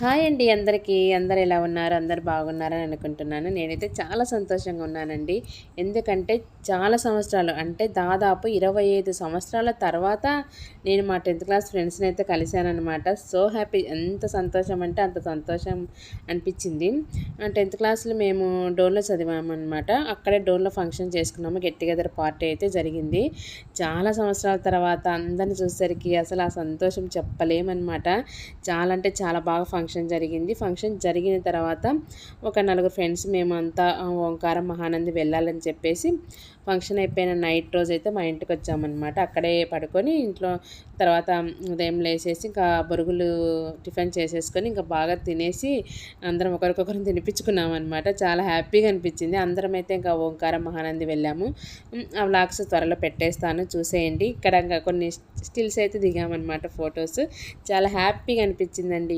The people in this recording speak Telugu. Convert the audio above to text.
హాయ్ అండి అందరికీ. అందరు ఎలా ఉన్నారు? అందరు బాగున్నారని అనుకుంటున్నాను. నేనైతే చాలా సంతోషంగా ఉన్నానండి. ఎందుకంటే చాలా సంవత్సరాలు అంటే దాదాపు 25 సంవత్సరాల తర్వాత నేను మా 10th క్లాస్ ఫ్రెండ్స్‌ని అయితే కలిసాననమాట. So happy. ఎంత సంతోషం అంటే అంత సంతోషం అనిపించింది. 10th క్లాస్‌లో మేము డోన్‌లో చదివామనమాట. అక్కడే డోన్‌లో ఫంక్షన్ చేసుకున్నాము. గెట్ టుగెదర్ పార్టీ అయితే జరిగింది. చాలా సంవత్సరాల తర్వాత అందరిని చూసేసరికి అసలు ఆ సంతోషం చెప్పలేమనమాట. చాలా అంటే చాలా బాగా ఫంక్షన్ జరిగింది. ఫంక్షన్ జరిగిన తర్వాత ఒక నలుగురు ఫ్రెండ్స్ మేమంతా ఓంకారం మహానంది వెళ్ళాలని చెప్పేసి ఫంక్షన్ అయిపోయిన నైట్ రోజైతే మా ఇంటికి వచ్చామన్నమాట. అక్కడే పడుకొని ఇంట్లో తర్వాత ఉదయం లేసేసి ఇంకా బొరుగులు టిఫిన్ చేసేసుకొని ఇంకా బాగా తినేసి అందరం ఒకరికొకరు తినిపించుకున్నామన్నమాట. చాలా హ్యాపీగా అనిపించింది. అందరం అయితే ఇంకా ఓంకారం మహానంది వెళ్ళాము. ఆ వ్లాగ్స్ త్వరలో పెట్టేస్తాను చూసేయండి. ఇక్కడ ఇంకా కొన్ని స్టిల్స్ అయితే దిగామన్నమాట ఫొటోస్. చాలా హ్యాపీగా అనిపించిందండి.